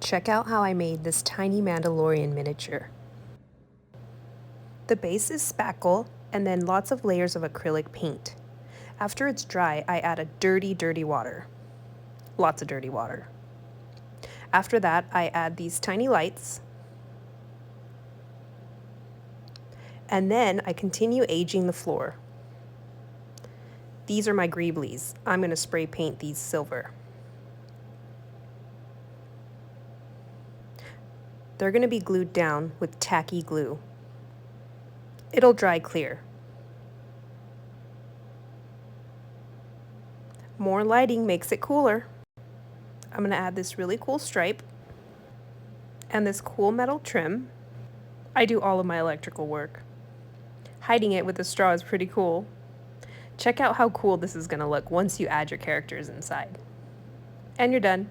Check out how I made this tiny Mandalorian miniature. The base is spackle and then lots of layers of acrylic paint. After it's dry, I add a dirty water. Lots of dirty water. After that, I add these tiny lights. And then I continue aging the floor. These are my greeblies. I'm going to spray paint these silver. They're going to be glued down with tacky glue. It'll dry clear. More lighting makes it cooler. I'm going to add this really cool stripe and this cool metal trim. I do all of my electrical work. Hiding it with a straw is pretty cool. Check out how cool this is going to look once you add your characters inside. And you're done.